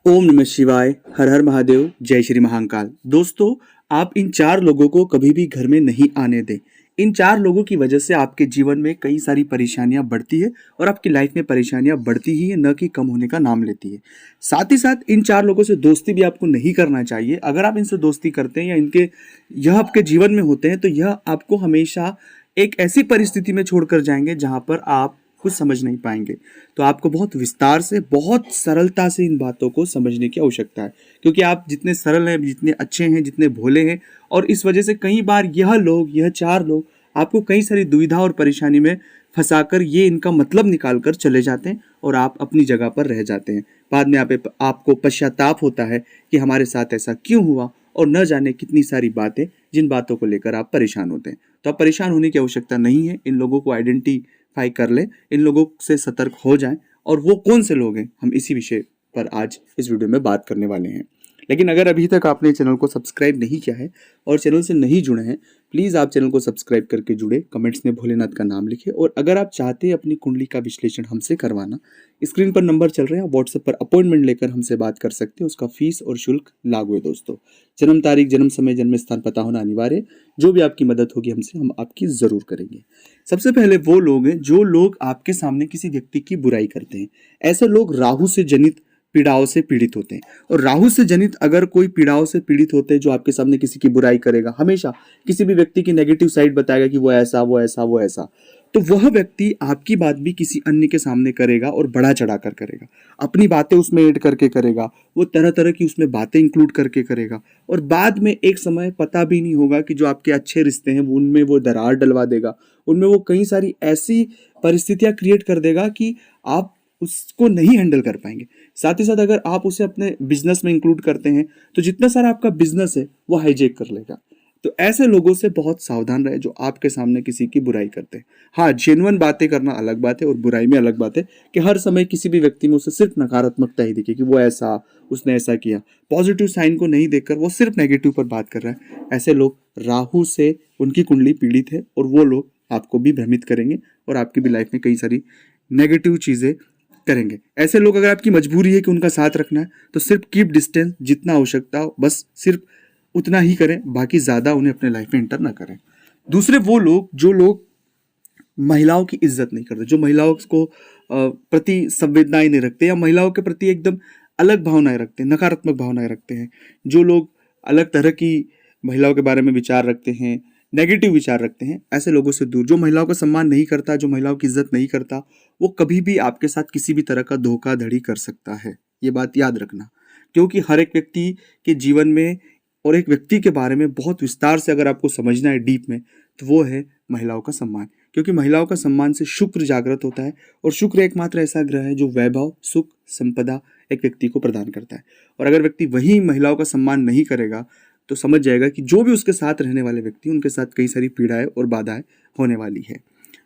ओम नमः शिवाय। हर हर महादेव। जय श्री महाकाल। दोस्तों, आप इन चार लोगों को कभी भी घर में नहीं आने दें। इन चार लोगों की वजह से आपके जीवन में कई सारी परेशानियां बढ़ती है और आपकी लाइफ में परेशानियां बढ़ती ही है, न कि कम होने का नाम लेती है। साथ ही साथ इन चार लोगों से दोस्ती भी आपको नहीं करना चाहिए। अगर आप इनसे दोस्ती करते हैं या यह आपके जीवन में होते हैं तो यह आपको हमेशा एक ऐसी परिस्थिति में छोड़कर जाएंगे जहां पर आप कुछ समझ नहीं पाएंगे। तो आपको बहुत विस्तार से, बहुत सरलता से इन बातों को समझने की आवश्यकता है, क्योंकि आप जितने सरल हैं, जितने अच्छे हैं, जितने भोले हैं, और इस वजह से कई बार यह चार लोग आपको कई सारी दुविधा और परेशानी में फंसाकर ये इनका मतलब निकाल कर चले जाते हैं और आप अपनी जगह पर रह जाते हैं। बाद में आपको पश्चाताप होता है कि हमारे साथ ऐसा क्यों हुआ, और न जाने कितनी सारी बातें जिन बातों को लेकर आप परेशान होते हैं। तो आप परेशान होने की आवश्यकता नहीं है। इन लोगों को आइडेंटिफाई कर लें, इन लोगों से सतर्क हो जाएं, और वो कौन से लोग हैं, हम इसी विषय पर आज इस वीडियो में बात करने वाले हैं। लेकिन अगर अभी तक आपने चैनल को सब्सक्राइब नहीं किया है और चैनल से नहीं जुड़े हैं, प्लीज़ आप चैनल को सब्सक्राइब करके जुड़े, कमेंट्स में भोलेनाथ का नाम लिखें। और अगर आप चाहते हैं अपनी कुंडली का विश्लेषण हमसे करवाना, स्क्रीन पर नंबर चल रहे हैं, व्हाट्सएप पर अपॉइंटमेंट लेकर हमसे बात कर सकते हैं। उसका फीस और शुल्क लागू है। दोस्तों, जन्म तारीख, जन्म समय, जन्म स्थान पता होना अनिवार्य। जो भी आपकी मदद होगी हमसे, हम आपकी ज़रूर करेंगे। सबसे पहले वो लोग हैं जो लोग आपके सामने किसी व्यक्ति की बुराई करते हैं। ऐसे लोग राहु से जनित पीड़ाओं से पीड़ित होते हैं। और राहु से जनित अगर कोई पीड़ाओं से पीड़ित होते हैं, जो आपके सामने किसी की बुराई करेगा, हमेशा किसी भी व्यक्ति की नेगेटिव साइड बताएगा कि वो ऐसा, वो ऐसा, वो ऐसा, तो वह व्यक्ति आपकी बात भी किसी अन्य के सामने करेगा और बढ़ा चढ़ा कर करेगा। अपनी बातें उसमें ऐड करके करेगा, वो तरह तरह की उसमें बातें इंक्लूड करके करेगा, और बाद में एक समय पता भी नहीं होगा कि जो आपके अच्छे रिश्ते हैं उनमें वो दरार डलवा देगा। उनमें वो कई सारी ऐसी परिस्थितियां क्रिएट कर देगा कि आप उसको नहीं हैंडल कर पाएंगे। साथ ही साथ अगर आप उसे अपने बिजनेस में इंक्लूड करते हैं तो जितना सारा आपका बिजनेस है वो हाईजेक कर लेगा। तो ऐसे लोगों से बहुत सावधान रहे जो आपके सामने किसी की बुराई करते हैं। हाँ, जेन्युइन बातें करना अलग बात है और बुराई में अलग बात है कि हर समय किसी भी व्यक्ति में उसे सिर्फ नकारात्मकता ही दिखे कि वो ऐसा, उसने ऐसा किया। पॉजिटिव साइन को नहीं देखकर वो सिर्फ नेगेटिव पर बात कर रहा है। ऐसे लोग राहु से, उनकी कुंडली पीड़ित है, और वो लोग आपको भी भ्रमित करेंगे और आपकी भी लाइफ में कई सारी नेगेटिव चीज़ें करेंगे। ऐसे लोग, अगर आपकी मजबूरी है कि उनका साथ रखना है, तो सिर्फ कीप डिस्टेंस, जितना आवश्यकता हो बस सिर्फ उतना ही करें, बाकी ज़्यादा उन्हें अपने लाइफ में इंटर ना करें। दूसरे वो लोग जो लोग महिलाओं की इज्जत नहीं करते, जो महिलाओं को प्रति संवेदनाएं नहीं रखते, या महिलाओं के प्रति एकदम अलग भावनाएं रखते हैं, नकारात्मक भावनाएं रखते हैं, जो लोग अलग तरह की महिलाओं के बारे में विचार रखते हैं, नेगेटिव विचार रखते हैं, ऐसे लोगों से दूर। जो महिलाओं का सम्मान नहीं करता, जो महिलाओं की इज्जत नहीं करता, वो कभी भी आपके साथ किसी भी तरह का धोखाधड़ी कर सकता है। ये बात याद रखना, क्योंकि हर एक व्यक्ति के जीवन में और एक व्यक्ति के बारे में बहुत विस्तार से अगर आपको समझना है डीप में, तो वो है महिलाओं का सम्मान। क्योंकि महिलाओं का सम्मान से शुक्र जागृत होता है, और शुक्र एकमात्र ऐसा ग्रह है जो वैभव, सुख, संपदा एक व्यक्ति को प्रदान करता है। और अगर व्यक्ति वही महिलाओं का सम्मान नहीं करेगा तो समझ जाएगा कि जो भी उसके साथ रहने वाले व्यक्ति, उनके साथ कई सारी पीड़ाएं और बाधाएं होने वाली है।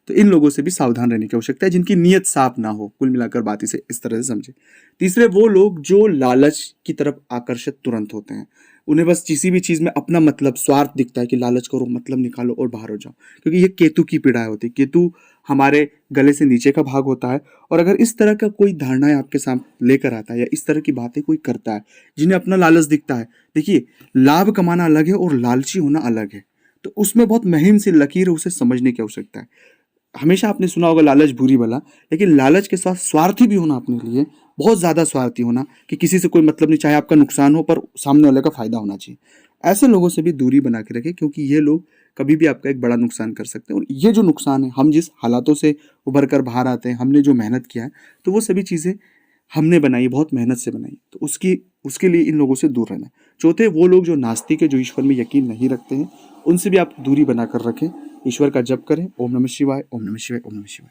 तो इन लोगों से भी सावधान रहने की आवश्यकता है, जिनकी नीयत साफ ना हो। कुल मिलाकर बात इसे इस तरह से समझे। तीसरे वो लोग जो लालच की तरफ आकर्षित तुरंत होते हैं। उन्हें बस किसी भी चीज़ में अपना मतलब, स्वार्थ दिखता है कि लालच करो, मतलब निकालो और बाहर हो जाओ। क्योंकि ये केतु की पीड़ाएं होती है। केतु हमारे गले से नीचे का भाग होता है, और अगर इस तरह का कोई धारणाएं आपके सामने लेकर आता है या इस तरह की बातें कोई करता है जिन्हें अपना लालच दिखता है, देखिए, लाभ कमाना अलग है और लालची होना अलग है। तो उसमें बहुत महीन सी लकीर है, उसे समझने की आवश्यकता है। हमेशा आपने सुना होगा लालच बुरी बला, लेकिन लालच के साथ स्वार्थी भी होना अपने लिए, बहुत ज़्यादा स्वार्थी होना कि किसी से कोई मतलब नहीं, चाहे आपका नुकसान हो पर सामने वाले का फायदा होना चाहिए। ऐसे लोगों से भी दूरी बना के रखें, क्योंकि ये लोग कभी भी आपका एक बड़ा नुकसान कर सकते हैं। और ये जो नुकसान है, हम जिस हालातों से उभर कर बाहर आते हैं, हमने जो मेहनत किया है, तो वो सभी चीज़ें हमने बनाई, बहुत मेहनत से बनाई, तो उसके लिए इन लोगों से दूर रहना है। चौथे वो लोग जो नास्तिक है, जो ईश्वर में यकीन नहीं रखते हैं, उनसे भी आप दूरी बनाकर रखें। ईश्वर का जप करें। ओम नमः शिवाय, ओम नमः शिवाय, ओम नमः शिवाय।